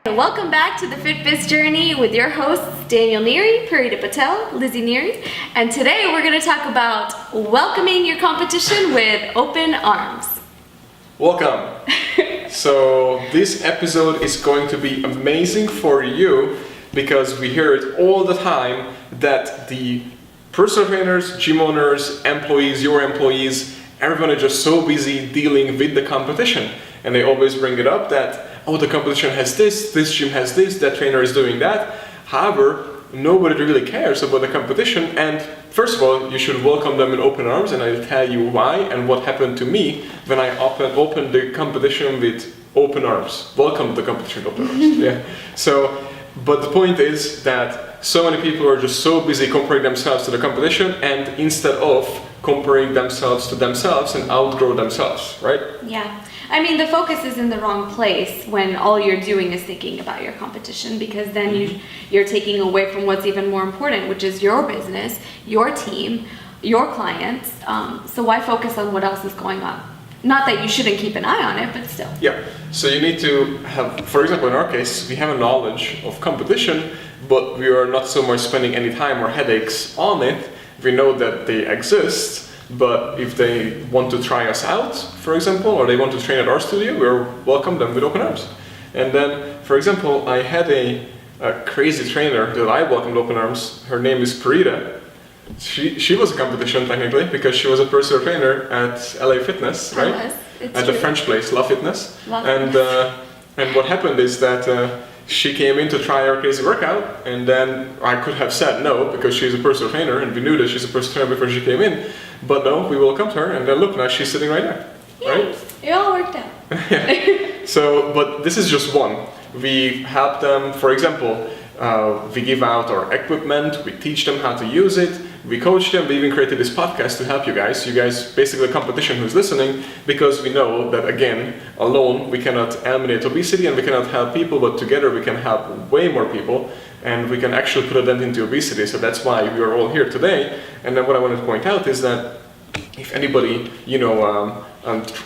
Welcome back to the FitBiz journey with your hosts Daniel Neary, Parita Patel, Lizzie Neary, and today we're going to talk about welcoming your competition with open arms. Welcome. So this episode is going to be amazing for you because we hear it all the time that the personal trainers, gym owners, employees, your employees, everyone is just so busy dealing with the competition, and they always bring it up that the competition has this gym has this, that trainer is doing that. However, nobody really cares about the competition, and first of all, you should welcome them in open arms, and I'll tell you why and what happened to me when I opened the competition with open arms. Welcome the competition with open arms. Yeah. So, but the point is that so many people are just so busy comparing themselves to the competition, and instead of comparing themselves to themselves and outgrow themselves, right? Yeah. I mean, the focus is in the wrong place when all you're doing is thinking about your competition, because then you're taking away from what's even more important, which is your business, your team, your clients. So why focus on what else is going on? Not that you shouldn't keep an eye on it, but still. Yeah. So you need to have, for example, in our case, we have a knowledge of competition, but we are not so much spending any time or headaches on it. We know that they exist. But if they want to try us out, for example, or they want to train at our studio, we'll welcome them with open arms. And then, for example, I had a crazy trainer that I welcomed with open arms. Her name is Parita. She was a competition technically because she was a personal trainer at LA Fitness, right? At the French place, La Fitness. And what happened is that she came in to try our crazy workout, and then I could have said no because she's a personal trainer, and we knew that she's a personal trainer before she came in. But no, we welcomed her, and then look, now she's sitting right there. Yeah, right? It all worked out. Yeah. So, but this is just one. We help them, for example, we give out our equipment, we teach them how to use it, we coach them, we even created this podcast to help you guys basically the competition who's listening, because we know that again, alone we cannot eliminate obesity and we cannot help people, but together we can help way more people, and we can actually put a dent into obesity. So that's why we are all here today. And then what I wanted to point out is that if anybody,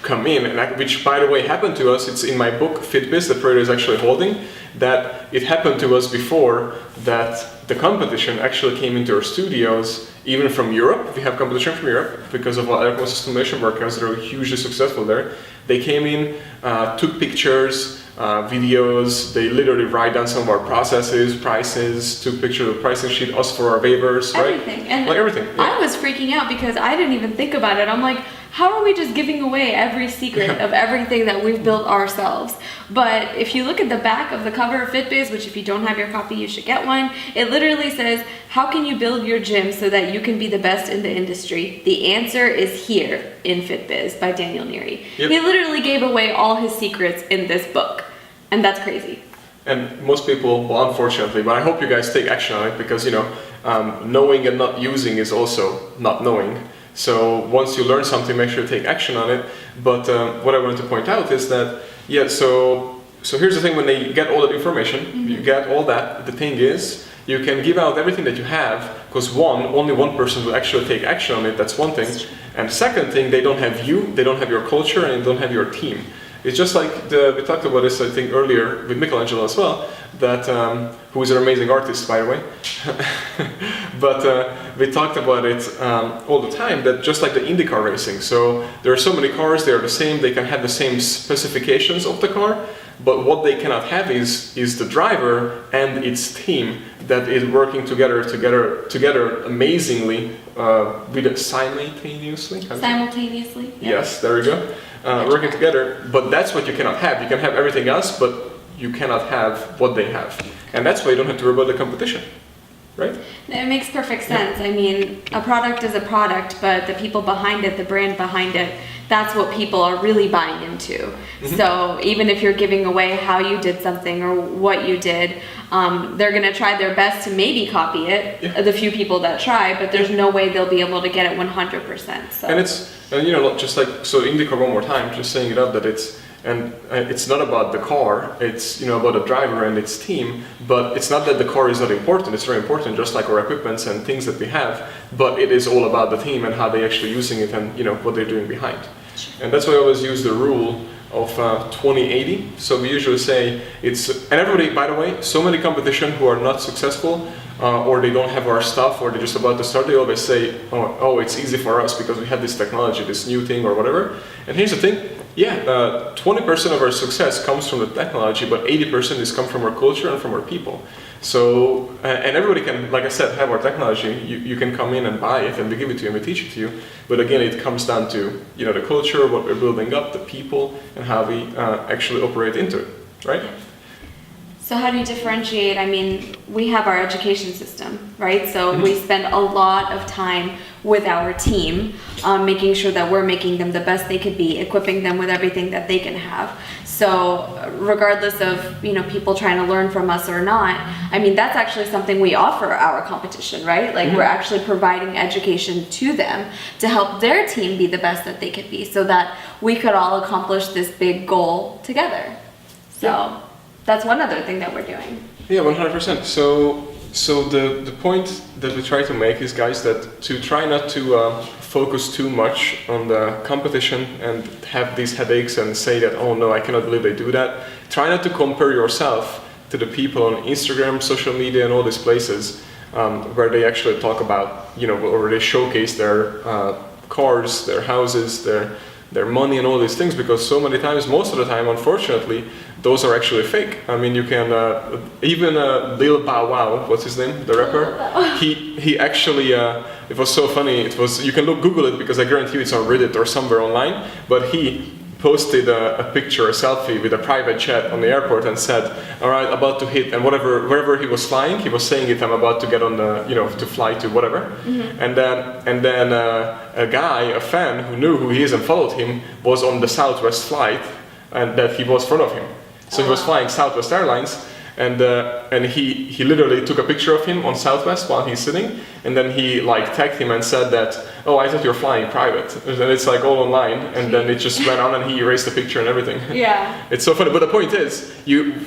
come in, and which by the way happened to us, it's in my book FitBiz that Parita is actually holding, that it happened to us before that the competition actually came into our studios, even from Europe. We have competition from Europe because of our aircon stimulation workouts that are hugely successful there. They came in, took pictures, videos, they literally write down some of our processes, prices, took pictures of the pricing sheet, us for our waivers, everything. right? And like everything. Yeah. I was freaking out because I didn't even think about it. I'm like, how are we just giving away every secret of everything that we've built ourselves? But if you look at the back of the cover of FitBiz, which if you don't have your copy, you should get one, it literally says, how can you build your gym so that you can be the best in the industry? The answer is here in FitBiz by Daniel Neary. Yep. He literally gave away all his secrets in this book. And that's crazy. And most people, well, unfortunately, but I hope you guys take action on it, because knowing and not using is also not knowing. So once you learn something, make sure you take action on it. But what I wanted to point out is that, so here's the thing: when they get all that information, you get all that. The thing is, you can give out everything that you have, because only one person will actually take action on it. That's one thing. And second thing, they don't have you, they don't have your culture, and they don't have your team. It's just like we talked about this, I think, earlier with Michelangelo as well, that who is an amazing artist, by the way. But we talked about it all the time, that just like the IndyCar racing. So there are so many cars, they are the same, they can have the same specifications of the car, but what they cannot have is the driver and its team that is working together amazingly, simultaneously. Simultaneously. Yeah. Yes, there we go. Working together, but that's what you cannot have. You can have everything else, but you cannot have what they have. And that's why you don't have to worry about the competition, right? It makes perfect sense. I mean, a product is a product, but the people behind it, the brand behind it, that's what people are really buying into. So even if you're giving away how you did something or what you did, they're going to try their best to maybe copy it, the few people that try, but there's no way they'll be able to get it 100%. So. And just like, so IndyCar one more time, just saying it up, that it's not about the car, it's about the driver and its team, but it's not that the car is not important, it's very important, just like our equipments and things that we have, but it is all about the team and how they're actually using it and what they're doing behind. And that's why I always use the rule of 20/80. So we usually say and everybody, by the way, so many competition who are not successful or they don't have our stuff or they're just about to start, they always say, oh, it's easy for us because we have this technology, this new thing or whatever. And here's the thing, 20% of our success comes from the technology, but 80% is come from our culture and from our people. So, and everybody can, like I said, have our technology. You can come in and buy it and we give it to you and we teach it to you. But again, it comes down to, the culture, what we're building up, the people, and how we actually operate into it, right? So how do you differentiate? I mean, we have our education system, right? So we spend a lot of time with our team, making sure that we're making them the best they could be, equipping them with everything that they can have. So regardless of, people trying to learn from us or not, I mean, that's actually something we offer our competition, right? Like we're actually providing education to them to help their team be the best that they could be so that we could all accomplish this big goal together. So that's one other thing that we're doing. Yeah, 100%. So the point that we try to make is, guys, that to try not to focus too much on the competition and have these headaches and say that, oh no, I cannot believe they do that. Try not to compare yourself to the people on Instagram, social media, and all these places where they actually talk about, or they showcase their cars, their houses, their money and all these things, because so many times, most of the time, unfortunately, those are actually fake. I mean, you can even Lil Bow Wow, what's his name, the rapper? He actually it was so funny. You can Google it because I guarantee you it's on Reddit or somewhere online. But he posted a picture, a selfie with a private jet on the airport and said, "All right, about to hit," and wherever he was flying, he was saying it. I'm about to get on the, to fly to whatever. And then a guy, a fan who knew who he is and followed him, was on the Southwest flight, and that he was in front of him. So he was flying Southwest Airlines, and he literally took a picture of him on Southwest while he's sitting, and then he tagged him and said that, "Oh, I thought you were flying private," and it's all online, and then it just went on, and he erased the picture and everything. Yeah. It's so funny, but the point is,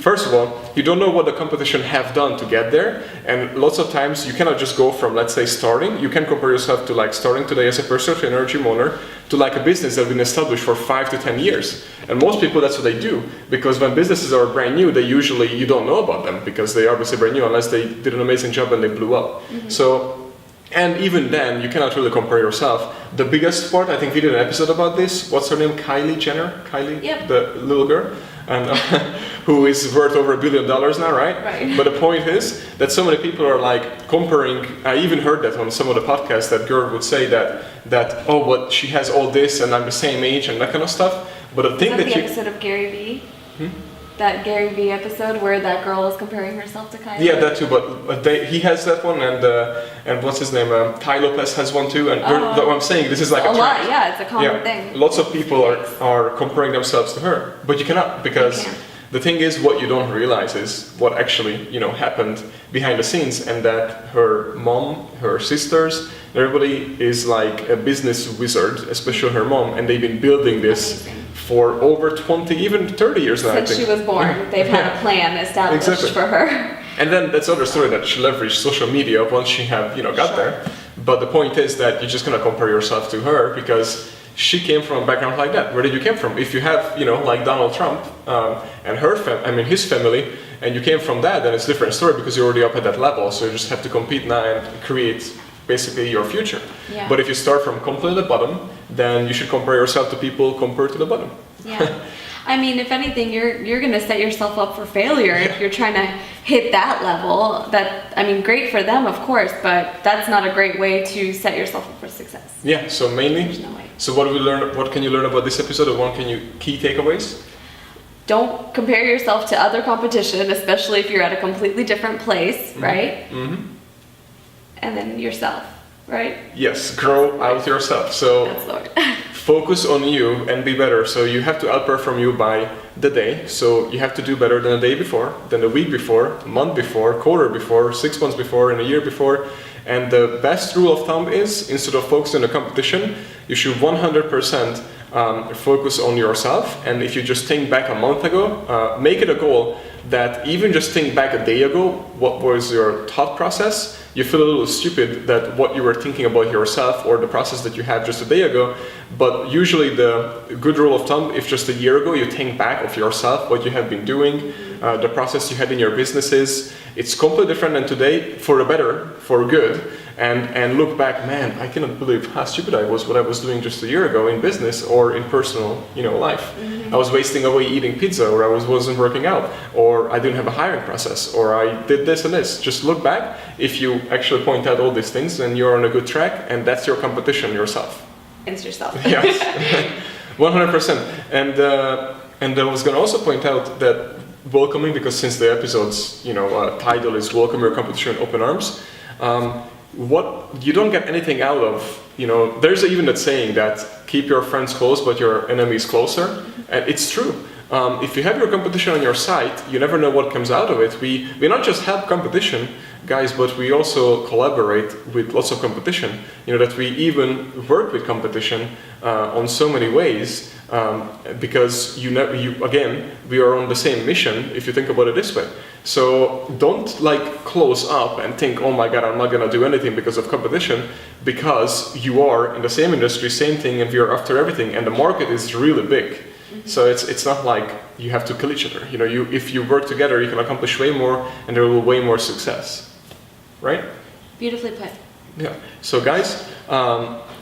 first of all, you don't know what the competition have done to get there, and lots of times you cannot just go from, let's say, starting. You can compare yourself to starting today as a personal trainer or gym owner to a business that's been established for 5 to 10 years. And most people, that's what they do, because when businesses are brand new, you don't know about them because they are obviously brand new unless they did an amazing job and they blew up. So, and even then, you cannot really compare yourself. The biggest part, I think we did an episode about this. What's her name? Kylie Jenner? Yep. The little girl, and who is worth over $1 billion now, right? Right. But the point is that so many people are comparing. I even heard that on some of the podcasts that girl would say that oh, but she has all this and I'm the same age and that kind of stuff. But the thing the episode of Gary Vee? That Gary Vee episode where that girl was comparing herself to Kylie? Yeah, that too, but he has that one, and what's his name? Tai Lopez has one too, and what I'm saying, this is a lot, yeah, it's a common thing. Lots of people are comparing themselves to her, but you cannot, because the thing is, what you don't realize is what actually, happened behind the scenes, and that her mom, her sisters, everybody is a business wizard, especially her mom, and they've been building this for over 20, even 30 years now, I think. Since she was born, they've had a plan established for her. And then that's other story that she leveraged social media once she got there. But the point is that you're just gonna compare yourself to her because she came from a background like that. Where did you come from? If you have, like Donald Trump and his family, and you came from that, then it's a different story because you're already up at that level. So you just have to compete now and create basically your future. Yeah. But if you start from completely the bottom, then you should compare yourself to people compared to the bottom. Yeah. I mean, if anything, you're going to set yourself up for failure if you're trying to hit that level. Great for them, of course, but that's not a great way to set yourself up for success. Yeah, so mainly, There's no way. So what can you learn about this episode, or key takeaways? Don't compare yourself to other competition, especially if you're at a completely different place, right? And then yourself, right? Yes, grow out yourself. So that's the word. Focus on you and be better. So you have to outperform you by the day. So you have to do better than the day before, than the week before, a month before, quarter before, 6 months before, and a year before. And the best rule of thumb is, instead of focusing on the competition, you should 100% focus on yourself. And if you just think back a month ago, make it a goal that even just think back a day ago, what was your thought process? You feel a little stupid that what you were thinking about yourself or the process that you had just a day ago. But usually the good rule of thumb, if just a year ago you think back of yourself, what you have been doing, the process you had in your businesses, it's completely different than today, for the better, for good. And look back, man, I cannot believe how stupid I was what I was doing just a year ago in business or in personal, life. I was wasting away eating pizza, or I wasn't working out, or I didn't have a hiring process, or I did this and this. Just look back. If you actually point out all these things, then you're on a good track, and that's your competition, yourself. Against yourself. Yes, 100%. And I was going to also point out that welcoming, because since the episode's title is "Welcome Your Competition with Open Arms," what you don't get anything out of, there's even that saying that keep your friends close but your enemies closer, and it's true. If you have your competition on your side, you never know what comes out of it. We not just help competition, guys, but we also collaborate with lots of competition. That we even work with competition on so many ways, because again, we are on the same mission, if you think about it this way. So don't close up and think, oh my god, I'm not gonna do anything because of competition, because you are in the same industry, same thing, and we are after everything, and the market is really big. So it's not like you have to kill each other. If you work together, you can accomplish way more, and there will be way more success. Right? Beautifully put. Yeah. So guys,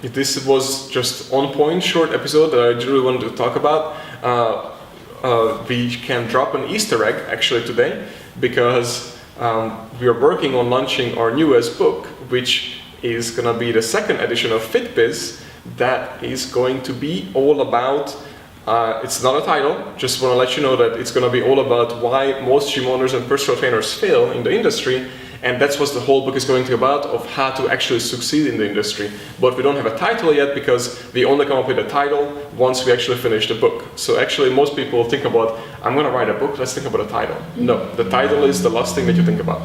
this was just on point, short episode that I really wanted to talk about. We can drop an Easter egg actually today, because we are working on launching our newest book, which is gonna be the second edition of FitBiz. That is going to be all about. It's not a title, just want to let you know that it's going to be all about why most gym owners and personal trainers fail in the industry, and that's what the whole book is going to be about, of how to actually succeed in the industry. But we don't have a title yet, because we only come up with a title once we actually finish the book. So actually most people think about, I'm going to write a book, let's think about a title. No, the title is the last thing that you think about.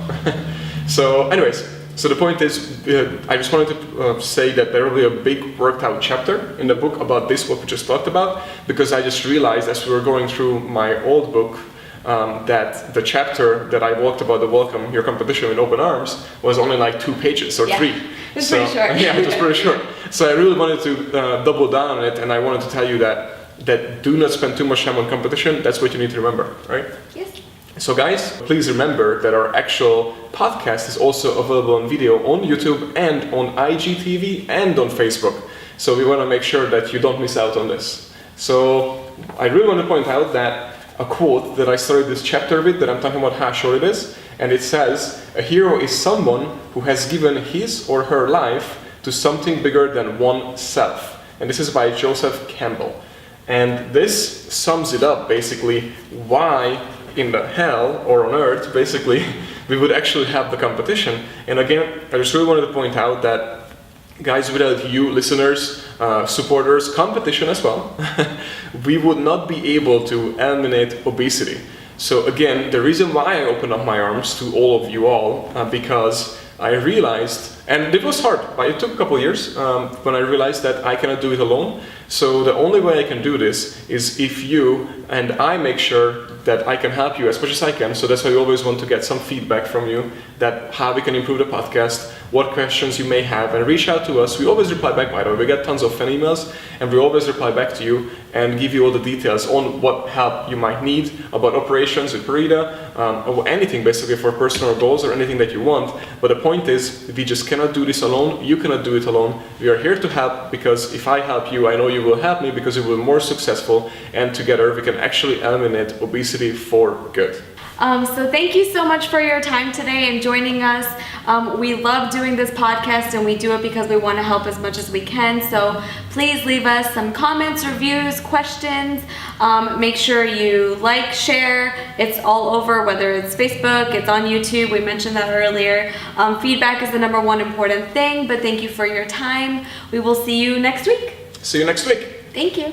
So anyways, so the point is, I just wanted to say that there will be a big worked out chapter in the book about this, what we just talked about, because I just realized as we were going through my old book that the chapter that I walked about the Welcome Your Competition with Open Arms was only 2 pages or 3. It was pretty short. Yeah, it was pretty short. So I really wanted to double down on it, and I wanted to tell you that do not spend too much time on competition. That's what you need to remember, right? Yes. So guys, please remember that our actual podcast is also available on video on YouTube and on IGTV and on Facebook. So we want to make sure that you don't miss out on this. So I really want to point out that a quote that I started this chapter with, that I'm talking about how short it is, and it says, a hero is someone who has given his or her life to something bigger than oneself. And this is by Joseph Campbell. And this sums it up, basically, why in the hell or on earth, basically, we would actually have the competition. And again, I just really wanted to point out that, guys, without you, listeners, supporters, competition as well, we would not be able to eliminate obesity. So again, the reason why I opened up my arms to all of you all, because I realized, and it was hard, but it took a couple of years when I realized that I cannot do it alone. So the only way I can do this is if you and I make sure that I can help you as much as I can. So that's why we always want to get some feedback from you, that how we can improve the podcast, what questions you may have, and reach out to us. We always reply back, by the way. We get tons of fan emails, and we always reply back to you and give you all the details on what help you might need about operations with Parida, or anything basically for personal goals or anything that you want. But the point is, we just cannot do this alone. You cannot do it alone. We are here to help, because if I help you, I know you will help me, because you will be more successful, and together we can actually eliminate obesity for good. So thank you so much for your time today and joining us. We love doing this podcast, and we do it because we want to help as much as we can. So please leave us some comments, reviews, questions. Make sure you like, share. It's all over, whether it's Facebook, it's on YouTube. We mentioned that earlier. Feedback is the #1 important thing, but thank you for your time. We will see you next week. See you next week. Thank you.